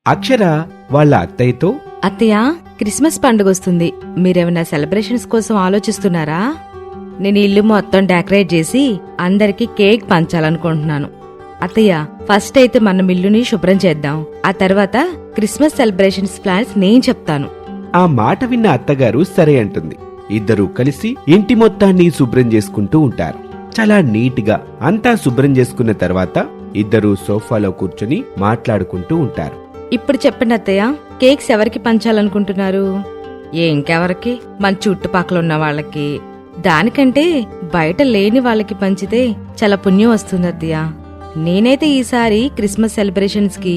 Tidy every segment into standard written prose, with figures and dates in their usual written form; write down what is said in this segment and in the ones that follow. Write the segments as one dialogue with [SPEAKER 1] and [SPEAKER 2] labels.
[SPEAKER 1] అక్షర వాళ్ళ అత్తయ్యతో,
[SPEAKER 2] అత్తయ్య, క్రిస్మస్ పండుగొస్తుంది. మీరేమైనా సెలబ్రేషన్స్ కోసం ఆలోచిస్తున్నారా? నేను ఇల్లు మొత్తం డెకరేట్ చేసి అందరికీ కేక్ పంచాలనుకుంటున్నాను. అత్తయ్య, ఫస్ట్ అయితే మనం ఇల్లుని శుభ్రం చేద్దాం. ఆ తర్వాత క్రిస్మస్ సెలబ్రేషన్స్ ప్లాన్స్ నేను చెప్తాను.
[SPEAKER 1] ఆ మాట విన్న అత్తగారు సరే అంటుంది. ఇద్దరూ కలిసి ఇంటి మొత్తాన్ని శుభ్రం చేసుకుంటూ ఉంటారు. చాలా నీట్గా అంతా శుభ్రం చేసుకున్న తర్వాత ఇద్దరూ సోఫాలో కూర్చొని మాట్లాడుకుంటూ ఉంటారు.
[SPEAKER 2] ఇప్పుడు చెప్పండి అత్తయ్య, కేక్స్ ఎవరికి పంచాలనుకుంటున్నారు? ఇంకెవరికి? మన చుట్టుపక్కల ఉన్న వాళ్ళకి. దానికంటే బయట లేని వాళ్ళకి పంచితే చాలా పుణ్యం వస్తుంది అత్తయ్య. నేనైతే ఈసారి క్రిస్మస్ సెలబ్రేషన్స్ కి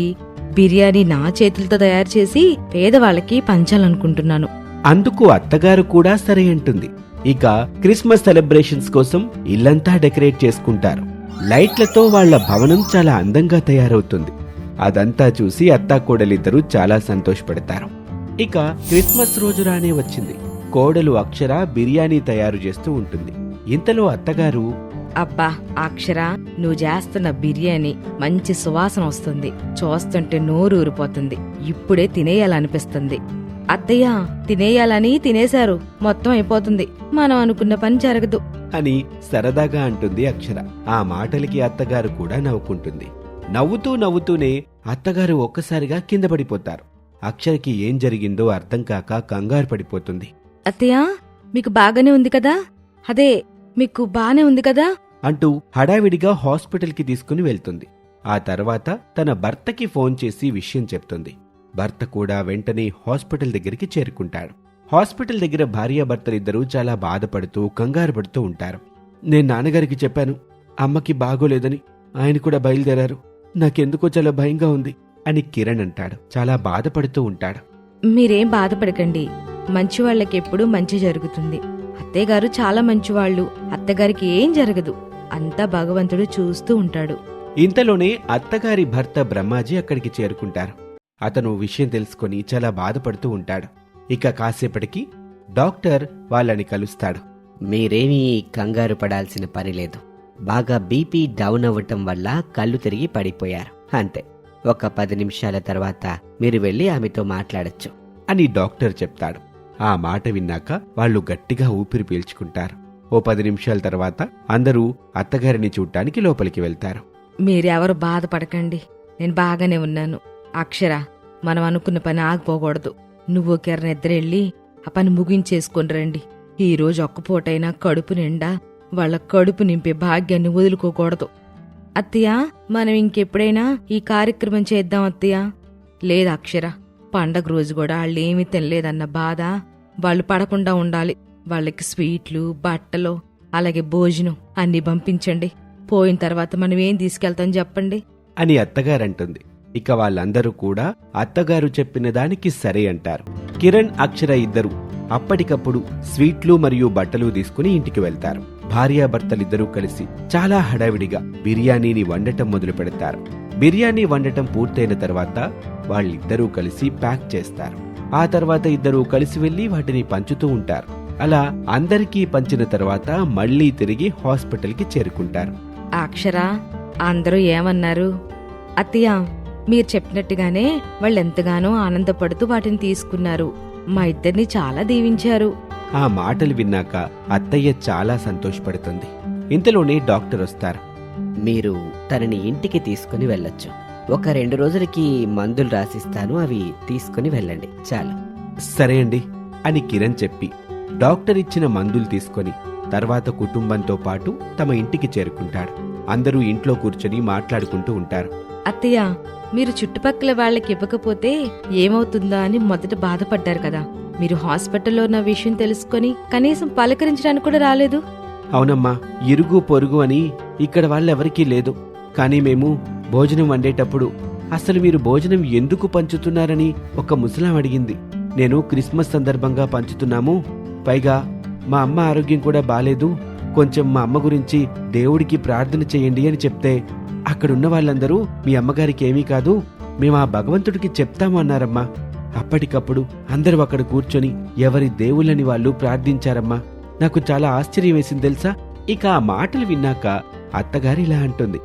[SPEAKER 2] బిర్యానీ నా చేతులతో తయారు చేసి పేదవాళ్ళకి పంచాలనుకుంటున్నాను.
[SPEAKER 1] అందుకు అత్తగారు కూడా సరే అంటుంది. ఇక క్రిస్మస్ సెలబ్రేషన్స్ కోసం ఇల్లంతా డెకరేట్ చేసుకుంటారు. లైట్లతో వాళ్ల భవనం చాలా అందంగా తయారవుతుంది. అదంతా చూసి అత్తాకోడలిద్దరూ చాలా సంతోషపడతారు. ఇక క్రిస్మస్ రోజు రానే వచ్చింది. కోడలు అక్షర బిర్యానీ తయారు చేస్తూ ఉంటుంది. ఇంతలో అత్తగారు,
[SPEAKER 2] అబ్బా అక్షర, నువ్వు చేస్తున్న బిర్యానీ మంచి సువాసన వస్తుంది. చూస్తుంటే నోరు ఊరిపోతుంది. ఇప్పుడే తినేయాలనిపిస్తుంది. అత్తయ్య, తినేయాలని తినేశారు, మొత్తం అయిపోతుంది. మనం అనుకున్న పని జరగదు
[SPEAKER 1] అని సరదాగా అంటుంది అక్షర. ఆ మాటలకి అత్తగారు కూడా నవ్వుకుంటుంది. నవ్వుతూనే అత్తగారు ఒక్కసారిగా కింద పడిపోతారు. అక్షరకి ఏం జరిగిందో అర్థం కాక కంగారు పడిపోతుంది.
[SPEAKER 2] అత్తయ్య, మీకు బాగానే ఉంది కదా? అదే, మీకు బానే ఉంది కదా
[SPEAKER 1] అంటూ హడావిడిగా హాస్పిటల్కి తీసుకుని వెళ్తుంది. ఆ తర్వాత తన భర్తకి ఫోన్ చేసి విషయం చెప్తుంది. భర్త కూడా వెంటనే హాస్పిటల్ దగ్గరికి చేరుకుంటాడు. హాస్పిటల్ దగ్గర భార్యాభర్తలిద్దరూ చాలా బాధపడుతూ కంగారు పడుతూ ఉంటారు. నేను నాన్నగారికి చెప్పాను, అమ్మకి బాగోలేదని. ఆయన కూడా బయలుదేరారు. నాకెందుకో చాలా భయంగా ఉంది అని కిరణ్ అంటాడు. చాలా బాధపడుతూ ఉంటాడు.
[SPEAKER 2] మీరేం బాధపడకండి, మంచివాళ్లకెప్పుడూ మంచి జరుగుతుంది. అత్తయ్యగారు చాలా మంచివాళ్లు. అత్తగారికి ఏం జరగదు. అంతా భగవంతుడు చూస్తూ ఉంటాడు.
[SPEAKER 1] ఇంతలోనే అత్తగారి భర్త బ్రహ్మాజీ అక్కడికి చేరుకుంటారు. అతను విషయం తెలుసుకుని చాలా బాధపడుతూ ఉంటాడు. ఇక కాసేపటికి డాక్టర్ వాళ్ళని కలుస్తాడు.
[SPEAKER 3] మీరేమీ కంగారు పడాల్సిన పని లేదు. బాగా బీపీ డౌన్ అవ్వటం వల్ల కళ్ళు తిరిగి పడిపోయారు, అంతే. ఒక 10 నిమిషాల తర్వాత మీరు వెళ్ళి ఆమెతో మాట్లాడొచ్చు
[SPEAKER 1] అని డాక్టర్ చెప్తాడు. ఆ మాట విన్నాక వాళ్ళు గట్టిగా ఊపిరి పీల్చుకుంటారు. ఓ 10 నిమిషాల తర్వాత అందరూ అత్తగారిని చూడ్డానికి లోపలికి వెళ్తారు.
[SPEAKER 2] మీరెవరు బాధపడకండి, నేను బాగానే ఉన్నాను. అక్షర, మనం అనుకున్న పని ఆగిపోకూడదు. నువ్వు కిరణ్ ఇద్దరెళ్ళి ఆ పని ముగించేసుకుని రండి. ఈ రోజు ఒక్క పూటైనా కడుపు నిండా వాళ్ళ కడుపు నింపే భాగ్యాన్ని వదులుకోకూడదు. అత్తయ్య, మనం ఇంకెప్పుడైనా ఈ కార్యక్రమం చేద్దాం అత్తయ్య. లేదు అక్షర, పండగ రోజు కూడా వాళ్ళేమీ తినలేదన్న బాధ వాళ్ళు పడకుండా ఉండాలి. వాళ్ళకి స్వీట్లు, బట్టలు, అలాగే భోజనం అన్ని పంపించండి. పోయిన తర్వాత మనం ఏం తీసుకెళ్తాం చెప్పండి
[SPEAKER 1] అని అత్తగారంటుంది. ఇక వాళ్ళందరూ కూడా అత్తగారు చెప్పిన దానికి సరే అంటారు. కిరణ్, అక్షర ఇద్దరు అప్పటికప్పుడు స్వీట్లు మరియు బట్టలు తీసుకుని ఇంటికి వెళ్తారు. భార్యాభర్తలిద్దరూ కలిసి చాలా హడావిడిగా బిర్యానీని వండటం మొదలు పెడతారు. బిర్యానీ వండటం పూర్తయిన తర్వాత వాళ్ళిద్దరూ కలిసి ప్యాక్ చేస్తారు. ఆ తర్వాత ఇద్దరూ కలిసి వెళ్లి వాటిని పంచుతూ ఉంటారు. అలా అందరికీ పంచిన తర్వాత మళ్లీ తిరిగి హాస్పిటల్కి చేరుకుంటారు.
[SPEAKER 2] అక్షర, అందరూ ఏమన్నారు? అత్తయ్య, మీరు చెప్పినట్టుగానే వాళ్ళెంతగానో ఆనందపడుతూ వాటిని తీసుకున్నారు. మా ఇద్దరిని చాలా దీవించారు.
[SPEAKER 1] ఆ మాటలు విన్నాక అత్తయ్య చాలా సంతోషపడుతుంది. ఇంతలోనే డాక్టర్ వస్తారు.
[SPEAKER 3] మీరు తనని ఇంటికి తీసుకుని వెళ్ళొచ్చు. ఒక 2 రోజులకి మందులు రాసిస్తాను, అవి తీసుకుని వెళ్ళండి చాలు.
[SPEAKER 1] సరే అండి అని కిరణ్ చెప్పి డాక్టర్ ఇచ్చిన మందులు తీసుకొని తర్వాత కుటుంబంతో పాటు తమ ఇంటికి చేరుకుంటాడు. అందరూ ఇంట్లో కూర్చొని మాట్లాడుకుంటూ ఉంటారు.
[SPEAKER 2] అత్తయ్య, మీరు చుట్టుపక్కల వాళ్ళకి ఇవ్వకపోతే ఏమవుతుందా అని మొదట బాధపడ్డారు కదా. మీరు హాస్పిటల్లో ఉన్న విషయం తెలుసుకొని కనీసం పలకరించడానికి కూడా రాలేదు.
[SPEAKER 1] అవునమ్మా, ఇరుగు పొరుగు అని ఇక్కడ వాళ్ళెవరికీ లేదు. కానీ మేము భోజనం వండేటప్పుడు అసలు మీరు భోజనం ఎందుకు పంచుతున్నారని ఒక ముసలాం అడిగింది. నేను క్రిస్మస్ సందర్భంగా పంచుతున్నాము, పైగా మా అమ్మ ఆరోగ్యం కూడా బాలేదు, కొంచెం మా అమ్మ గురించి దేవుడికి ప్రార్థన చేయండి అని చెప్తే అక్కడున్న వాళ్ళందరూ మీ అమ్మగారికి ఏమీ కాదు, మేము ఆ భగవంతుడికి చెప్తాము అన్నారమ్మా. అప్పటికప్పుడు అందరూ అక్కడ కూర్చొని ఎవరి దేవుళ్ళని వాళ్ళు ప్రార్థించారమ్మా. నాకు చాలా ఆశ్చర్యం వేసింది తెలుసా. ఇక ఆ మాటలు విన్నాక అత్తగారు ఇలా అంటుంది.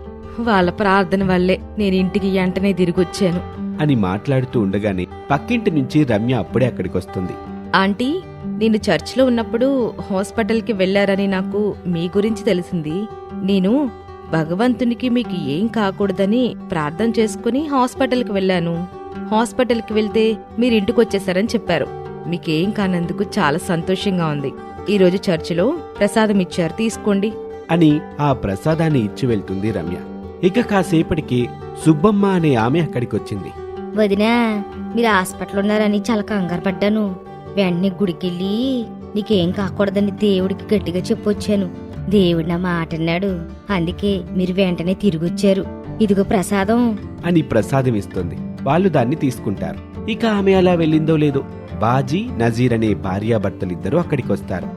[SPEAKER 2] వాళ్ళ ప్రార్థన వల్లే నేను ఇంటికి వెంటనే తిరిగొచ్చాను.
[SPEAKER 1] అని మాట్లాడుతూ ఉండగానే పక్కింటి నుంచి రమ్య అప్పుడే అక్కడికొస్తుంది.
[SPEAKER 2] ఆంటీ, నేను చర్చిలో ఉన్నప్పుడు హాస్పిటల్కి వెళ్లారని నాకు మీ గురించి తెలిసింది. నేను భగవంతునికి మీకు ఏం కాకూడదని ప్రార్థన చేసుకుని హాస్పిటల్కి వెళ్ళాను. హాస్పిటల్కి వెళ్తే మీరు ఇంటికొచ్చేసారని చెప్పారు. మీకేం కానందుకు చాలా సంతోషంగా ఉంది. ఈరోజు చర్చిలో ప్రసాదం ఇచ్చారు, తీసుకోండి
[SPEAKER 1] అని ఆ ప్రసాదాన్ని ఇచ్చి వెళ్తుంది రమ్య. ఇక కాసేపటికి సుబ్బమ్మ అనే ఆమె అక్కడికొచ్చింది.
[SPEAKER 4] వదినా, మీరు హాస్పిటల్ ఉన్నారని చాలా కంగారు పడ్డాను. వెంటనే గుడికెళ్ళి నీకేం కాకూడదని దేవుడికి గట్టిగా చెప్పొచ్చాను. దేవుడు నా మాట అన్నాడు. అందుకే మీరు వెంటనే తిరిగొచ్చారు. ఇదిగో ప్రసాదం
[SPEAKER 1] అని ప్రసాదం ఇస్తుంది. వాళ్ళు దాన్ని తీసుకుంటారు. ఇక ఆమె అలా వెళ్ళిందో లేదో బాజీ, నజీర్ అనే భార్యాభర్తలిద్దరూ అక్కడికొస్తారు.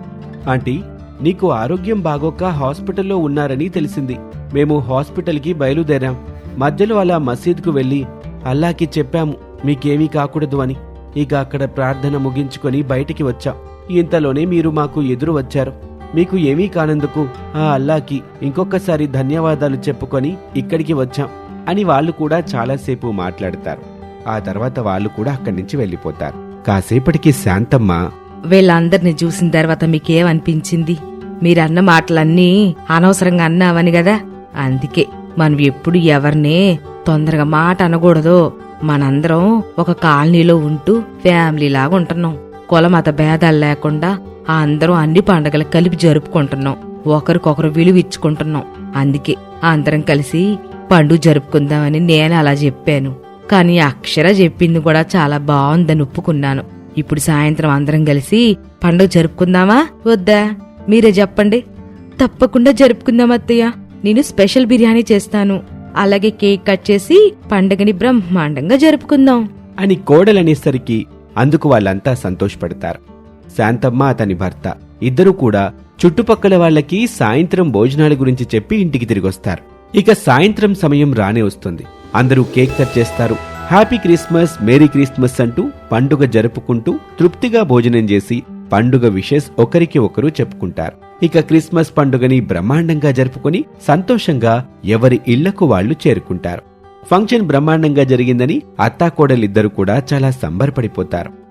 [SPEAKER 1] ఆంటీ, నీకు ఆరోగ్యం బాగోక హాస్పిటల్లో ఉన్నారని తెలిసింది. మేము హాస్పిటల్కి బయలుదేరాం. మధ్యలో అలా మసీద్కు వెళ్లి అల్లాకి చెప్పాము మీకేమీ కాకూడదు అని. ఇక అక్కడ ప్రార్థన ముగించుకొని బయటికి వచ్చాం. ఇంతలోనే మీరు మాకు ఎదురు వచ్చారు. మీకు ఏమీ కానందుకు ఆ అల్లాకి ఇంకొకసారి ధన్యవాదాలు చెప్పుకొని ఇక్కడికి వచ్చాం అని వాళ్ళు కూడా చాలాసేపు మాట్లాడతారు. ఆ తర్వాత వాళ్ళు కూడా అక్కడి నుంచి వెళ్ళిపోతారు. కాసేపటికి శాంతమ్మ,
[SPEAKER 2] వీళ్ళందరినీ చూసిన తర్వాత మీకేమనిపించింది? మీరన్న మాటలన్నీ అనవసరంగా అన్నావని గదా. అందుకే మనం ఎప్పుడు ఎవరినే తొందరగా మాట అనకూడదు. మనందరం ఒక కాలనీలో ఉంటూ ఫ్యామిలీ లాగా ఉంటున్నాం. కులమత భేదాలు లేకుండా అందరం అన్ని పండగలు కలిపి జరుపుకుంటున్నాం. ఒకరికొకరు విలువ ఇచ్చుకుంటున్నాం. అందుకే అందరం కలిసి పండుగ జరుపుకుందామని నేను అలా చెప్పాను. కానీ అక్షర చెప్పింది కూడా చాలా బాగుందని ఒప్పుకున్నాను. ఇప్పుడు సాయంత్రం అందరం కలిసి పండుగ జరుపుకుందామా వద్దా? మీరే చెప్పండి. తప్పకుండా జరుపుకుందాం అత్తయ్య. నేను స్పెషల్ బిర్యానీ చేస్తాను. అలాగే కేక్ కట్ చేసి పండుగని బ్రహ్మాండంగా జరుపుకుందాం
[SPEAKER 1] అని కోడలనేసరికి అందుకు వాళ్ళంతా సంతోషపడతారు. శాంతమ్మ, అతని భర్త ఇద్దరూ కూడా చుట్టుపక్కల వాళ్ళకి సాయంత్రం భోజనాల గురించి చెప్పి ఇంటికి తిరిగొస్తారు. ఇక సాయంత్రం సమయం రానే వస్తుంది. అందరూ కేక్ కట్ చేస్తారు. హ్యాపీ క్రిస్మస్, మేరీ క్రిస్మస్ అంటూ పండుగ జరుపుకుంటూ తృప్తిగా భోజనం చేసి పండుగ విషెస్ ఒకరికి ఒకరు చెప్పుకుంటారు. ఇక క్రిస్మస్ పండుగని బ్రహ్మాండంగా జరుపుకుని సంతోషంగా ఎవరి ఇళ్లకు వాళ్లు చేరుకుంటారు. ఫంక్షన్ బ్రహ్మాండంగా జరిగిందని అత్తాకోడలిద్దరూ కూడా చాలా సంబరపడిపోతారు.